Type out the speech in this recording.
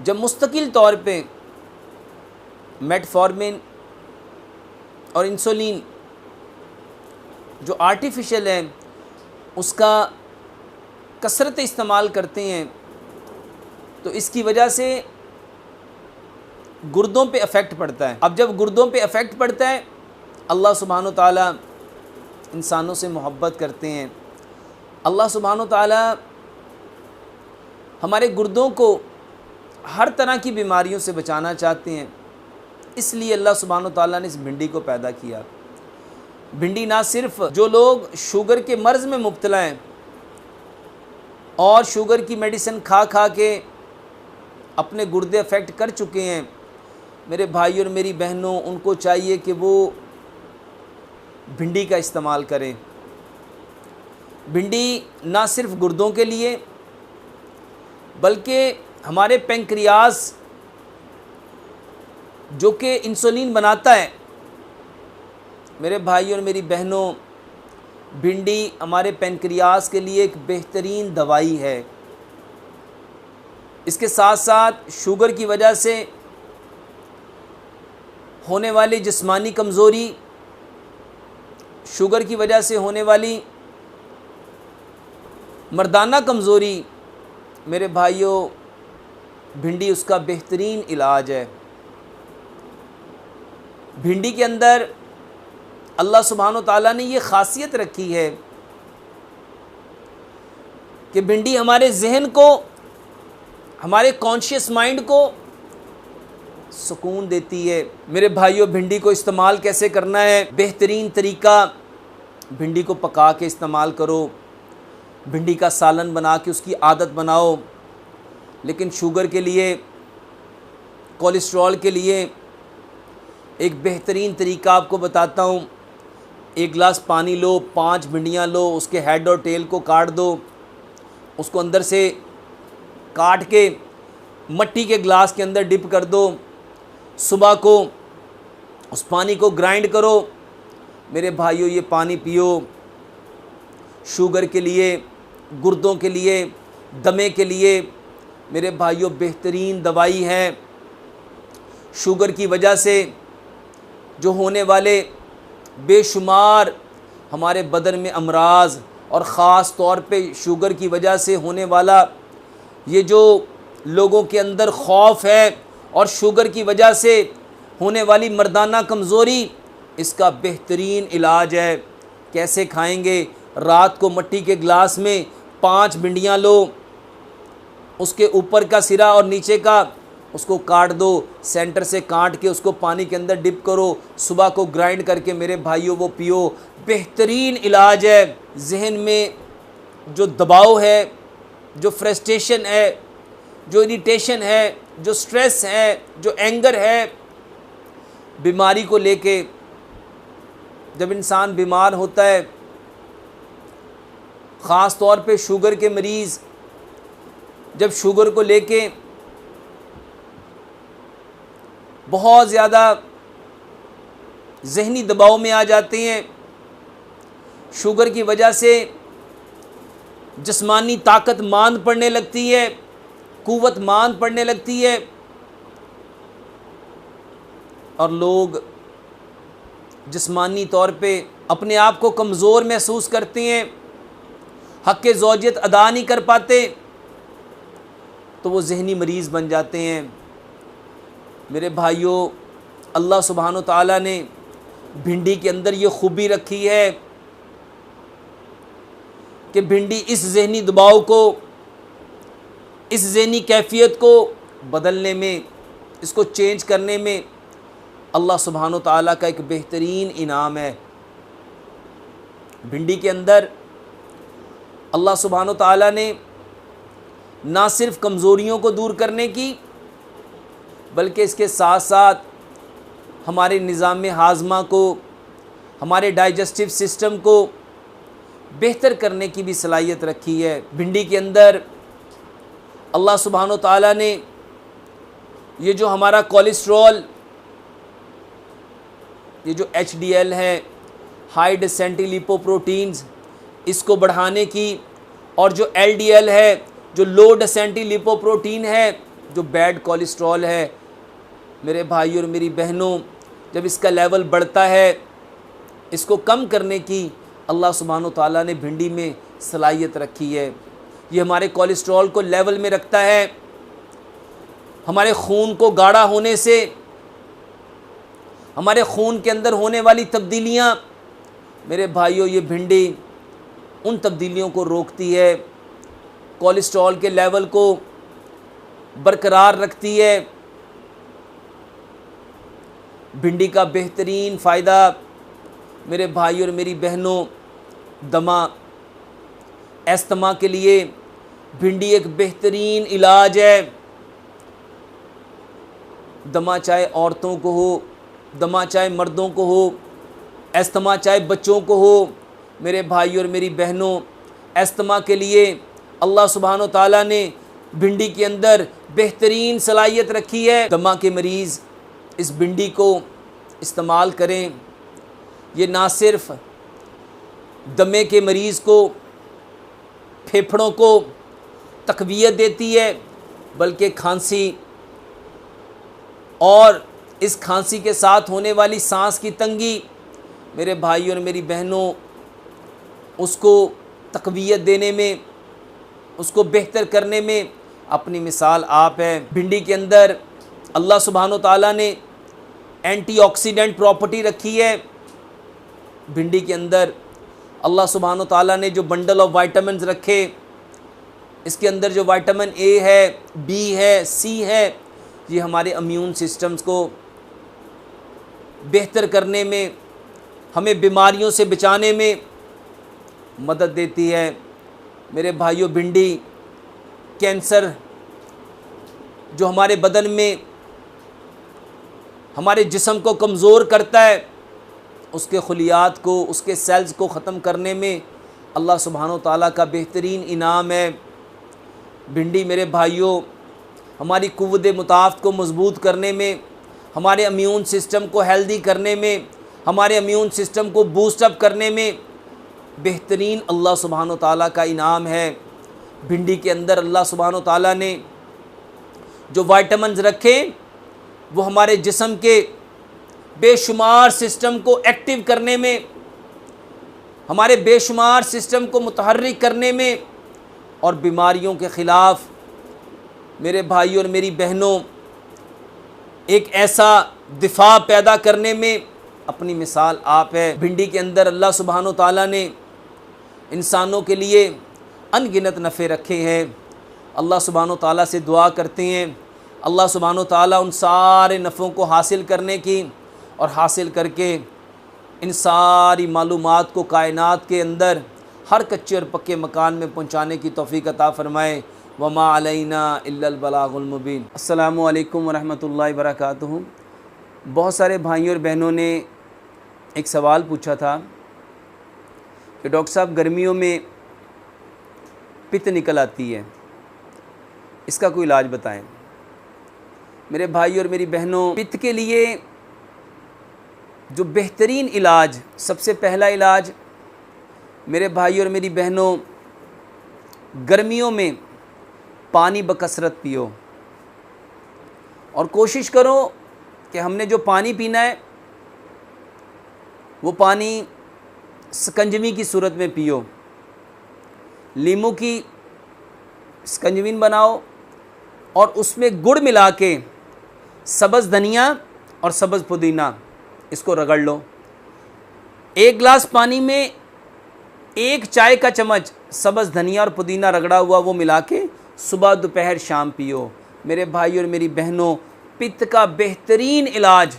जब मुस्तकिल तौर पे मेटफॉर्मिन और इंसुलिन जो आर्टिफिशियल है उसका कसरत इस्तेमाल करते हैं तो इसकी वजह से गुर्दों पे अफेक्ट पड़ता है। अब जब गुर्दों पे अफेक्ट पड़ता है, अल्लाह सुब्हानो ताला इंसानों से मोहब्बत करते हैं। अल्लाह सुब्हानो ताला हमारे गुर्दों को हर तरह की बीमारियों से बचाना चाहते हैं, इसलिए अल्लाह सुब्हानो ताला ने इस भिंडी को पैदा किया। भिंडी ना सिर्फ जो लोग शुगर के मर्ज़ में मुब्तला हैं और शुगर की मेडिसिन खा खा के अपने गुर्दे अफेक्ट कर चुके हैं, मेरे भाई और मेरी बहनों, उनको चाहिए कि वो भिंडी का इस्तेमाल करें। भिंडी ना सिर्फ गुर्दों के लिए बल्कि हमारे पेंक्रियाज जो कि इंसुलिन बनाता है, मेरे भाई और मेरी बहनों, भिंडी हमारे पेंक्रियाज के लिए एक बेहतरीन दवाई है। इसके साथ साथ शुगर की वजह से होने वाली जिस्मानी कमज़ोरी, शुगर की वजह से होने वाली मर्दाना कमज़ोरी, मेरे भाइयों, भिंडी उसका बेहतरीन इलाज है। भिंडी के अंदर अल्लाह सुब्हानो ताला ने ये ख़ासियत रखी है कि भिंडी हमारे जहन को, हमारे कॉन्शियस माइंड को सुकून देती है। मेरे भाइयों, भिंडी को इस्तेमाल कैसे करना है? बेहतरीन तरीका, भिंडी को पका के इस्तेमाल करो, भिंडी का सालन बना के उसकी आदत बनाओ। लेकिन शुगर के लिए, कोलेस्ट्रॉल के लिए एक बेहतरीन तरीका आपको बताता हूँ। एक गिलास पानी लो, 5 भिंडियाँ लो, उसके हेड और टेल को काट दो, उसको अंदर से काट के मट्टी के गिलास के अंदर डिप कर दो। सुबह को उस पानी को ग्राइंड करो। मेरे भाइयों, ये पानी पियो। शुगर के लिए, गुर्दों के लिए, दमे के लिए, मेरे भाइयों, बेहतरीन दवाई है। शुगर की वजह से जो होने वाले बेशुमार हमारे बदन में अमराज और ख़ास तौर पे शुगर की वजह से होने वाला ये जो लोगों के अंदर खौफ है और शुगर की वजह से होने वाली मर्दाना कमज़ोरी, इसका बेहतरीन इलाज है। कैसे खाएंगे? रात को मट्टी के गिलास में 5 भिंडियाँ लो, उसके ऊपर का सिरा और नीचे का उसको काट दो, सेंटर से काट के उसको पानी के अंदर डिप करो, सुबह को ग्राइंड करके मेरे भाइयों वो पियो। बेहतरीन इलाज है। जहन में जो दबाव है, जो फ्रस्ट्रेशन है, जो इरिटेशन है, जो स्ट्रेस है, जो एंगर है, बीमारी को लेके, जब इंसान बीमार होता है, ख़ास तौर पे शुगर के मरीज़ जब शुगर को लेके बहुत ज़्यादा ज़हनी दबाव में आ जाते हैं, शुगर की वजह से जिस्मानी ताकत मांद पड़ने लगती है, कुव्वत मांद पड़ने लगती है और लोग जिस्मानी तौर पे अपने आप को कमज़ोर महसूस करते हैं, हक़ ज़ौजियत अदा नहीं कर पाते, तो वो ज़हनी मरीज़ बन जाते हैं। मेरे भाइयों, अल्लाह सुब्हानो ताला ने भिंडी के अंदर ये खूबी रखी है कि भिंडी इस ज़हनी दबाव को, इस ज़हनी कैफियत को बदलने में, इसको चेंज करने में अल्लाह सुब्हानो ताला का एक बेहतरीन इनाम है। भिंडी के अंदर अल्लाह सुब्हानो ताला ने ना सिर्फ कमज़ोरियों को दूर करने की, बल्कि इसके साथ साथ हमारे निज़ाम हाज़मा को, हमारे डाइजेस्टिव सिस्टम को बेहतर करने की भी सलाहियत रखी है। भिंडी के अंदर अल्लाह सुब्हानो ताला ने ये जो हमारा कोलेस्ट्रॉल, ये जो HDL है, हाई डेंसिटी लिपोप्रोटीन्स, इसको बढ़ाने की, और जो LDL है, जो लो डेंसिटी लिपोप्रोटीन है, जो बैड कोलेस्ट्रॉल है मेरे भाई और मेरी बहनों, जब इसका लेवल बढ़ता है, इसको कम करने की अल्लाह सुब्हानो ताला ने भिंडी में सलाहियत रखी है। ये हमारे कोलेस्ट्रॉल को लेवल में रखता है, हमारे खून को गाढ़ा होने से, हमारे खून के अंदर होने वाली तब्दीलियाँ मेरे भाइयों, ये भिंडी उन तब्दीलियों को रोकती है, कोलेस्ट्रॉल के लेवल को बरकरार रखती है। भिंडी का बेहतरीन फ़ायदा मेरे भाई और मेरी बहनों, दमा, अस्थमा के लिए भिंडी एक बेहतरीन इलाज है। दमा चाहे औरतों को हो, दमा चाहे मर्दों को हो, अस्थमा चाहे बच्चों को हो, मेरे भाई और मेरी बहनों, अस्थमा के लिए अल्लाह सुब्हानो ताला ने भिंडी के अंदर बेहतरीन सलाहियत रखी है। दमा के मरीज़ इस भिंडी को इस्तेमाल करें। ये ना सिर्फ दमे के मरीज़ को, फेफड़ों को तक़वियत देती है, बल्कि खांसी और इस खांसी के साथ होने वाली सांस की तंगी मेरे भाई और मेरी बहनों, उसको तक़वियत देने में, उसको बेहतर करने में अपनी मिसाल आप है। भिंडी के अंदर अल्लाह सुब्हानो ताला ने एंटीऑक्सीडेंट प्रॉपर्टी रखी है। भिंडी के अंदर अल्लाह सुब्हानो ताला ने जो बंडल ऑफ वाइटामिन रखे, इसके अंदर जो विटामिन ए है, बी है, सी है, ये हमारे इम्यून सिस्टम्स को बेहतर करने में, हमें बीमारियों से बचाने में मदद देती है। मेरे भाइयों, भिंडी कैंसर जो हमारे बदन में हमारे जिस्म को कमज़ोर करता है, उसके खुलियात को, उसके सेल्स को ख़त्म करने में अल्लाह सुब्हानो ताला का बेहतरीन इनाम है। भिंडी मेरे भाइयों हमारी कुव्वत मुताफ़त को मज़बूत करने में, हमारे इम्यून सिस्टम को हेल्दी करने में, हमारे इम्यून सिस्टम को बूस्टअप करने में बेहतरीन अल्लाह सुब्हानो ताला का इनाम है। भिंडी के अंदर अल्लाह सुब्हानो ताला ने जो विटामिन रखे, वो हमारे जिस्म के बेशुमार सिस्टम को एक्टिव करने में, हमारे बेशुमार सिस्टम को मुतहर्रिक करने में और बीमारियों के ख़िलाफ़ मेरे भाई और मेरी बहनों एक ऐसा दिफा पैदा करने में अपनी मिसाल आप है। भिंडी के अंदर अल्लाह सुब्हानो ताला ने इंसानों के लिए अनगिनत नफ़े रखे हैं। अल्लाह सुब्हानो ताला से दुआ करते हैं, अल्लाह सुब्हानो ताला उन सारे नफ़ों को हासिल करने की और हासिल करके इन सारी मालूमात को कायनात के अंदर हर कच्चे और पक्के मकान में पहुँचाने की तौफ़ीक़ अता फ़रमाए। वमा अलैना इल्लल बलागुल मुबीन। अस्सलामु अलैकुम वरहमतुल्लाहि वबरकातुहू। बहुत सारे भाइयों और बहनों ने एक सवाल पूछा था कि डॉक्टर साहब, गर्मियों में पित्त निकल आती है, इसका कोई इलाज बताएं। मेरे भाई और मेरी बहनों, पित्त के लिए जो बेहतरीन इलाज, सबसे पहला इलाज मेरे भाई और मेरी बहनों, गर्मियों में पानी बकसरत पियो और कोशिश करो कि हमने जो पानी पीना है वो पानी शिकंजवी की सूरत में पियो। लीमू की शिकंजवी बनाओ और उसमें गुड़ मिला के सब्ज़ धनिया और सब्ज़ पुदीना इसको रगड़ लो। एक गिलास पानी में 1 चाय का चम्मच सब्ज़ धनिया और पुदीना रगड़ा हुआ वो मिला के सुबह दोपहर शाम पियो। मेरे भाई और मेरी बहनों, पित्त का बेहतरीन इलाज